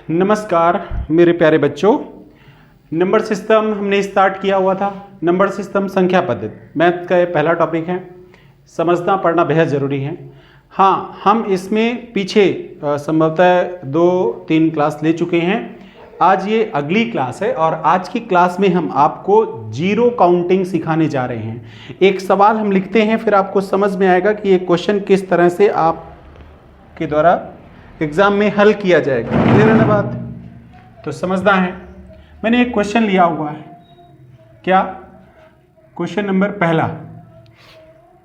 नमस्कार मेरे प्यारे बच्चों। नंबर सिस्टम हमने स्टार्ट किया हुआ था। नंबर सिस्टम संख्या पद्धति मैथ का ये पहला टॉपिक है। समझना पढ़ना बेहद ज़रूरी है। हाँ, हम इसमें पीछे संभवतः 2-3 क्लास ले चुके हैं। आज ये अगली क्लास है और आज की क्लास में हम आपको जीरो काउंटिंग सिखाने जा रहे हैं। एक सवाल हम लिखते हैं, फिर आपको समझ में आएगा कि ये क्वेश्चन किस तरह से आपके द्वारा एग्जाम में हल किया जाएगा। क्लियर है ना बात? तो समझना है। मैंने एक क्वेश्चन लिया हुआ है। क्या? क्वेश्चन नंबर पहला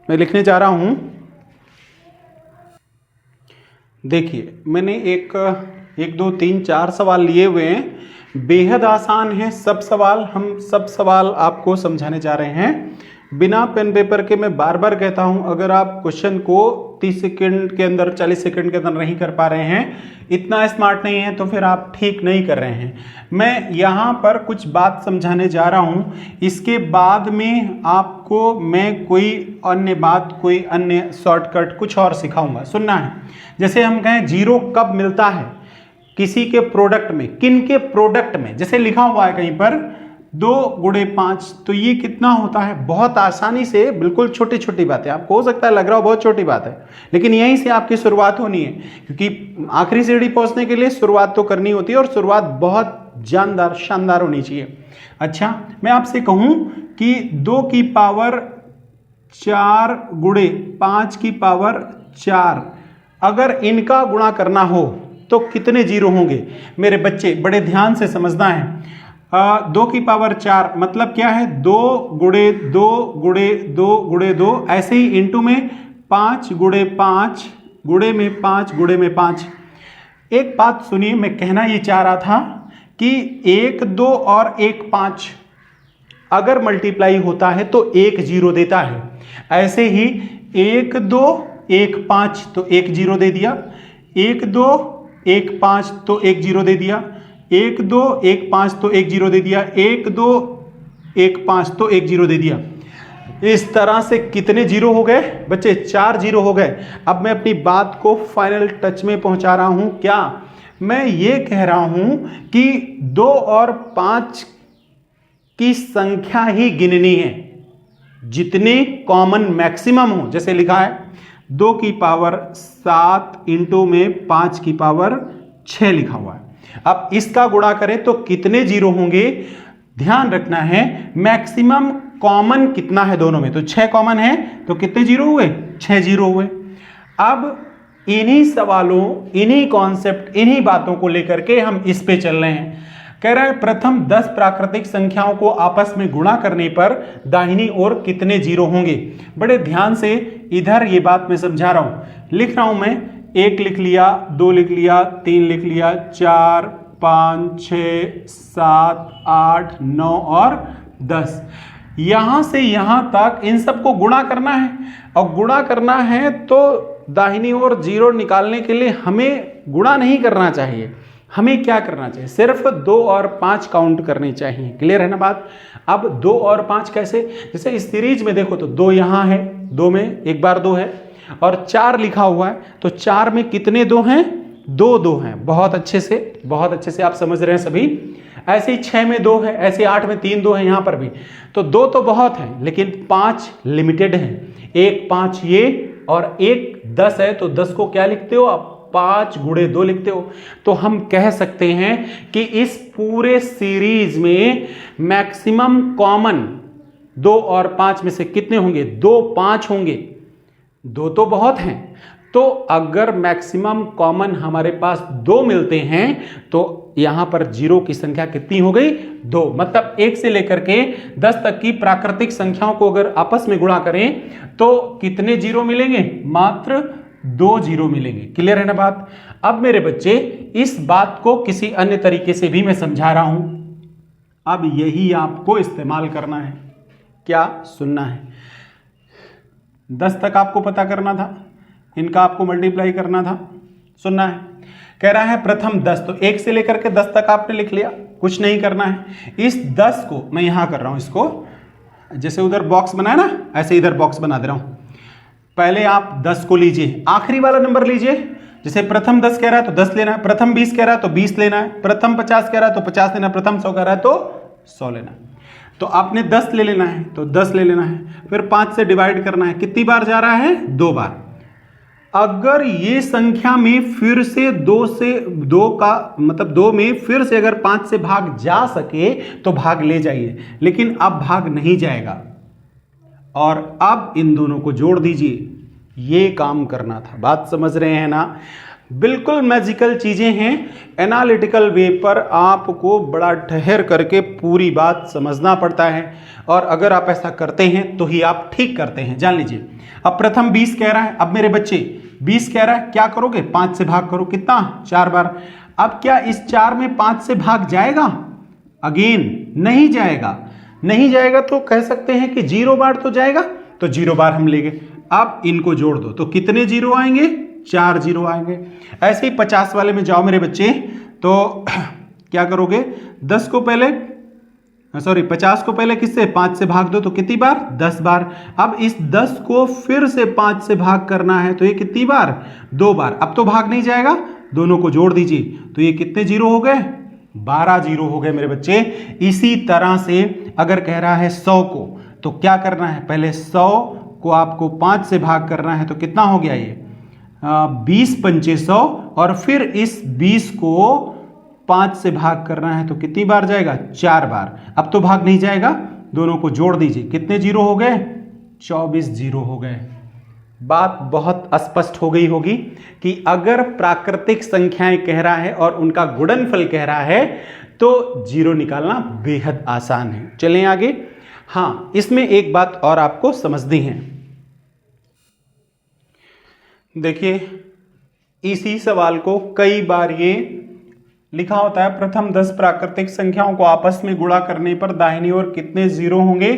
मैं लिखने जा रहा हूं। देखिए, मैंने एक 2 3 4 सवाल लिए हुए हैं। बेहद आसान है सब सवाल। हम सब सवाल आपको समझाने जा रहे हैं बिना पेन पेपर के। मैं बार बार कहता हूं, अगर आप क्वेश्चन को 30 सेकंड के अंदर 40 सेकंड के अंदर नहीं कर पा रहे हैं, इतना स्मार्ट नहीं है, तो फिर आप ठीक नहीं कर रहे हैं। मैं यहाँ पर कुछ बात समझाने जा रहा हूँ। इसके बाद में आपको मैं कोई अन्य बात, कोई अन्य शॉर्टकट कुछ और सिखाऊंगा। सुनना है। जैसे हम कहें जीरो कब मिलता है किसी के प्रोडक्ट में, किन के प्रोडक्ट में, जैसे लिखा हुआ है कहीं पर 2 गुणे 5, तो ये कितना होता है? बहुत आसानी से, बिल्कुल छोटी छोटी बातें। आपको हो सकता है लग रहा हो बहुत छोटी बात है, लेकिन यहीं से आपकी शुरुआत होनी है, क्योंकि आखिरी सीढ़ी पहुंचने के लिए शुरुआत तो करनी होती है और शुरुआत बहुत जानदार शानदार होनी चाहिए। अच्छा, मैं आपसे कहूं कि 2 की पावर 4 गुणे 5 की पावर 4, अगर इनका गुणा करना हो तो कितने जीरो होंगे? मेरे बच्चे बड़े ध्यान से समझना है। 2 की पावर 4 मतलब क्या है? 2 गुणे 2 गुणे 2 गुणे 2, ऐसे ही इंटू में 5 गुणे 5 गुणे में 5 गुणे में 5। एक बात सुनिए, मैं कहना ये चाह रहा था कि 1 2 और 1 5 अगर मल्टीप्लाई होता है तो 1 जीरो देता है। ऐसे ही 1 2 1 5 तो 1 जीरो दे दिया, 1 2 1 5 तो 1 जीरो दे दिया, 1 2 1 5 तो 1 जीरो दे दिया, 1 2 1 5 तो 1 जीरो दे दिया। इस तरह से कितने जीरो हो गए बच्चे? 4 जीरो हो गए। अब मैं अपनी बात को फाइनल टच में पहुंचा रहा हूं। क्या मैं ये कह रहा हूं कि 2 और 5 की संख्या ही गिननी है, जितने कॉमन मैक्सिमम हो। जैसे लिखा है 2 की पावर 7 इंटू में 5 की पावर 6 लिखा हुआ है। अब इसका गुणा करें तो कितने जीरो होंगे? ध्यान रखना है, मैक्सिमम कॉमन कितना है दोनों में? तो 6 कॉमन है, तो कितने जीरो हुए? 6 जीरो हुए। अब इन्हीं सवालों, इन्हीं कॉन्सेप्ट, इन्हीं बातों को लेकर के हम इस पे चल रहे हैं। कह रहा है प्रथम 10 प्राकृतिक संख्याओं को आपस में गुणा करने पर दाहिनी ओर कितने जीरो होंगे? बड़े ध्यान से इधर ये बात मैं समझा रहा हूं। लिख रहा हूं मैं, 1 लिख लिया, 2 लिख लिया, 3 लिख लिया, 4 5 6 7 8 9 और 10। यहां से यहां तक इन सबको गुणा करना है, और गुणा करना है तो दाहिनी ओर जीरो निकालने के लिए हमें गुणा नहीं करना चाहिए। हमें क्या करना चाहिए? सिर्फ 2 और 5 काउंट करनी चाहिए। क्लियर है ना बात? अब 2 और 5 कैसे? जैसे इस सीरीज में देखो तो 2 यहां है, 2 में एक बार 2 है, और 4 लिखा हुआ है, तो 4 में कितने 2 हैं? 2 हैं। बहुत अच्छे से आप समझ रहे हैं सभी। ऐसे ही 6 में 2 है, ऐसे 8 में 3 2 है, यहां पर भी। तो 2 तो बहुत है, लेकिन 5 लिमिटेड है। 1 5 ये और 1 10 है, तो 10 को क्या लिखते हो आप? 5 गुणे 2 लिखते हो। तो हम कह सकते हैं कि इस पूरे सीरीज में मैक्सिमम कॉमन 2 और 5 में से कितने होंगे? 2 5 होंगे। 2 तो बहुत हैं, तो अगर मैक्सिमम कॉमन हमारे पास 2 मिलते हैं तो यहां पर जीरो की संख्या कितनी हो गई? 2। मतलब 1 से लेकर के 10 तक की प्राकृतिक संख्याओं को अगर आपस में गुणा करें तो कितने जीरो मिलेंगे? मात्र 2 जीरो मिलेंगे। क्लियर है ना बात? अब मेरे बच्चे, इस बात को किसी अन्य तरीके से भी मैं समझा रहा हूं। अब यही आपको इस्तेमाल करना है। क्या? सुनना है। 10 तक आपको पता करना था, इनका आपको मल्टीप्लाई करना था। सुनना है। कह रहा है प्रथम 10, तो 1 से लेकर के 10 तक आपने लिख लिया, कुछ नहीं करना है। इस 10 को मैं यहां कर रहा हूं, इसको जैसे उधर बॉक्स बनाया ना, ऐसे इधर बॉक्स बना दे रहा हूं। पहले आप 10 को लीजिए, आखिरी वाला नंबर लीजिए, जैसे प्रथम 10 कह रहा है तो 10 लेना है, प्रथम 20 कह रहा है तो 20 लेना है, प्रथम 50 कह रहा है तो 50 लेना है, प्रथम 100 कह रहा है तो 100 लेना है। तो आपने 10 ले लेना है तो 10 ले लेना है, फिर 5 से डिवाइड करना है, कितनी बार जा रहा है? 2 बार। अगर ये संख्या में फिर से 2 का मतलब 2 में फिर से अगर 5 से भाग जा सके तो भाग ले जाइए, लेकिन अब भाग नहीं जाएगा। और अब इन दोनों को जोड़ दीजिए, ये काम करना था। बात समझ रहे हैं ना? बिल्कुल मैजिकल चीजें हैं। एनालिटिकल वे पर आपको बड़ा ठहर करके पूरी बात समझना पड़ता है, और अगर आप ऐसा करते हैं तो ही आप ठीक करते हैं। जान लीजिए, अब प्रथम 20 कह रहा है, अब मेरे बच्चे 20 कह रहा है, क्या करोगे? 5 से भाग करो, कितना? 4 बार। अब क्या इस 4 में 5 से भाग जाएगा? अगेन नहीं जाएगा। नहीं जाएगा तो कह सकते हैं कि 0 बार तो जाएगा, तो 0 बार हम लेंगे। अब इनको जोड़ दो तो कितने 0 आएंगे? 4 0 आएंगे। ऐसे ही 50 वाले में जाओ मेरे बच्चे, तो क्या करोगे? 10 को पहले 50 को पहले किससे? 5 से भाग दो, तो कितनी बार? 10 बार। अब इस 10 को फिर से 5 से भाग करना है, तो ये कितनी बार? 2 बार। अब तो भाग नहीं जाएगा, दोनों को जोड़ दीजिए, तो ये कितने 0 हो गए? 12 0 हो गए मेरे बच्चे। इसी तरह से अगर कह रहा है 100 को, तो क्या करना है? पहले 100 को आपको 5 से भाग करना है, तो कितना हो गया ये? 20 पंचे 100, और फिर इस 20 को 5 से भाग करना है, तो कितनी बार जाएगा? 4 बार। अब तो भाग नहीं जाएगा, दोनों को जोड़ दीजिए, कितने 0 हो गए? 24 0 हो गए। बात बहुत स्पष्ट हो गई होगी कि अगर प्राकृतिक संख्याएं कह रहा है और उनका गुणनफल कह रहा है तो 0 निकालना बेहद आसान है। चलें आगे। हाँ, इसमें एक बात और आपको समझनी है। देखिए, इसी सवाल को कई बार ये लिखा होता है, प्रथम 10 प्राकृतिक संख्याओं को आपस में गुणा करने पर दाहिनी ओर कितने 0 होंगे?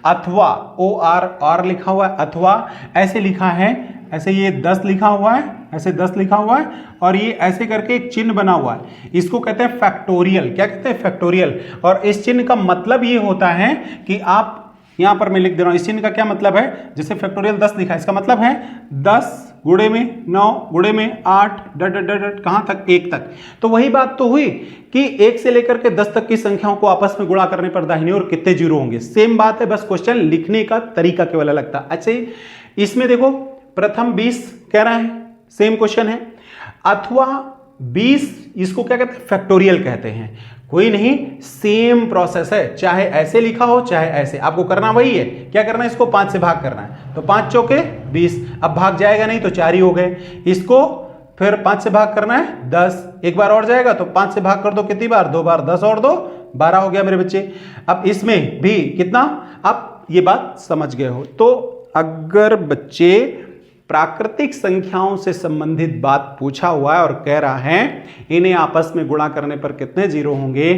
अथवा, OR लिखा हुआ है, अथवा ऐसे लिखा है, ऐसे ये 10 लिखा हुआ है, ऐसे 10 लिखा हुआ है, और ये ऐसे करके एक चिन्ह बना हुआ है, इसको कहते हैं फैक्टोरियल। क्या कहते हैं? फैक्टोरियल। और इस चिन्ह का मतलब ये होता है कि आप, यहां पर मैं लिख दे रहा हूं, इस चिन्ह का क्या मतलब है? जैसे फैक्टोरियल 10 लिखा है, इसका मतलब है 10 गुणे में 9 गुणे में 8 डट कहां तक? 1 तक। तो वही बात तो हुई कि 1 से लेकर के 10 तक की संख्याओं को आपस में गुणा करने पर दाहिनी ओर कितने 0 होंगे। सेम बात है, बस क्वेश्चन लिखने का तरीका केवल अलग था। अच्छा, इसमें देखो, प्रथम 20 कह रहा है, सेम क्वेश्चन है, अथवा 20, इसको क्या कहते हैं? फैक्टोरियल कहते हैं। कोई नहीं, सेम प्रोसेस है, चाहे ऐसे लिखा हो चाहे ऐसे, आपको करना वही है। क्या करना है? इसको 5 से भाग करना है, तो 5 चौके 20। अब भाग जाएगा नहीं तो 4 ही हो गए। इसको फिर 5 से भाग करना है 10, एक बार और जाएगा तो 5 से भाग कर दो, कितनी बार? 2 बार, 10 और 2 12 हो गया मेरे बच्चे। अब इसमें भी कितना? आप ये बात समझ गए हो। तो अगर बच्चे प्राकृतिक संख्याओं से संबंधित बात पूछा हुआ है और कह रहा है इन्हें आपस में गुणा करने पर कितने 0 होंगे,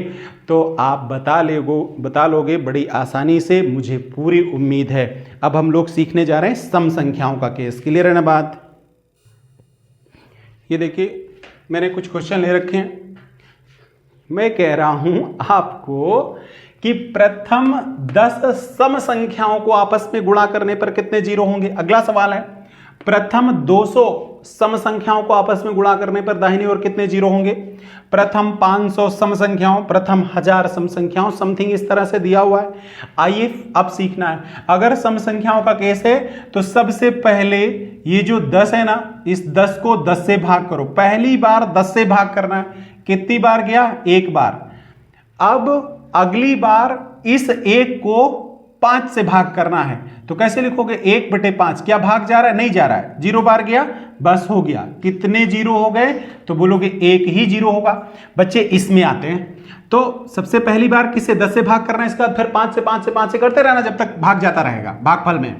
तो आप बता लोगे बड़ी आसानी से, मुझे पूरी उम्मीद है। अब हम लोग सीखने जा रहे हैं सम संख्याओं का केस। क्लियर है ना बात? ये देखिए, मैंने कुछ क्वेश्चन ले रखे हैं। मैं कह रहा हूं आपको कि प्रथम 10 सम संख्याओं को आपस में गुणा करने पर कितने 0 होंगे। अगला सवाल है, प्रथम 200 सम संख्याओं को आपस में गुणा करने पर दाहिनी ओर कितने 0 होंगे। प्रथम 500 सम संख्याओं, प्रथम 1000 सम संख्याओं, समथिंग इस तरह से दिया हुआ है। आइए अब सीखना है। अगर सम संख्याओं का केस है तो सबसे पहले ये जो 10 है ना, इस 10 को 10 से भाग करो। पहली बार 10 से भाग करना है, कितनी बार गया? 1 बार। अब अगली बार इस 1 को 5 से भाग करना है, तो कैसे लिखोगे? 1/5। क्या भाग जा रहा है? नहीं जा रहा है, 0 बार गया, बस हो गया। कितने 0 हो गए? तो बोलोगे 1 ही 0 होगा। बच्चे इसमें आते हैं, तो सबसे पहली बार किसे 10 से भाग करना है, इसके बाद फिर 5 से 5 से 5 से करते रहना जब तक भाग जाता रहेगा भागफल में।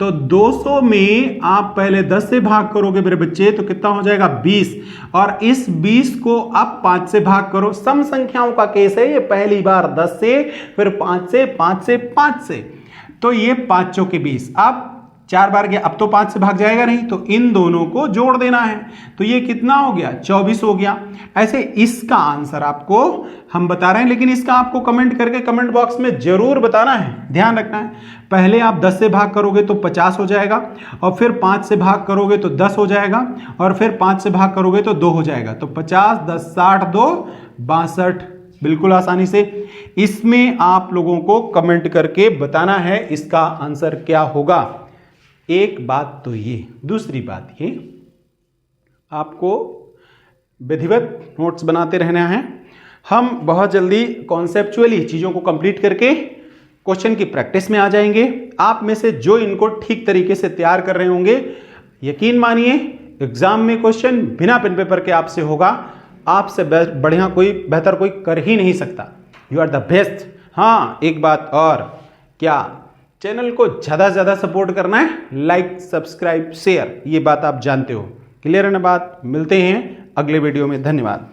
तो 200 में आप पहले 10 से भाग करोगे मेरे बच्चे, तो कितना हो जाएगा? 20। और इस 20 को आप 5 से भाग करो। सम संख्याओं का केस है ये, पहली बार 10 से, फिर 5 से, 5 से, 5 से, तो ये 5 चौके 20। अब 4 बार गया, अब तो 5 से भाग जाएगा नहीं, तो इन दोनों को जोड़ देना है। तो ये कितना हो गया, 24 हो गया। ऐसे इसका आंसर आपको हम बता रहे हैं, लेकिन इसका आपको कमेंट करके कमेंट बॉक्स में जरूर बताना है, ध्यान रखना है। पहले आप 10 से भाग करोगे तो 50 हो जाएगा, और फिर 5 से भाग करोगे तो 10 हो जाएगा, और फिर 5 से भाग करोगे तो 2 हो जाएगा। तो 50, 10, 60, 2, 62, बिल्कुल आसानी से। इसमें आप लोगों को कमेंट करके बताना है इसका आंसर क्या होगा। एक बात तो ये, दूसरी बात ये, आपको विधिवत नोट्स बनाते रहना है। हम बहुत जल्दी कॉन्सेप्चुअली चीज़ों को कंप्लीट करके क्वेश्चन की प्रैक्टिस में आ जाएंगे। आप में से जो इनको ठीक तरीके से तैयार कर रहे होंगे, यकीन मानिए एग्जाम में क्वेश्चन बिना पेन पेपर के आपसे होगा। आपसे बढ़िया कोई, बेहतर कोई कर ही नहीं सकता। You are the best. हाँ, एक बात और, क्या चैनल को ज़्यादा से ज़्यादा सपोर्ट करना है, लाइक, सब्सक्राइब, शेयर, ये बात आप जानते हो। क्लियर है ना बात? मिलते हैं अगले वीडियो में। धन्यवाद।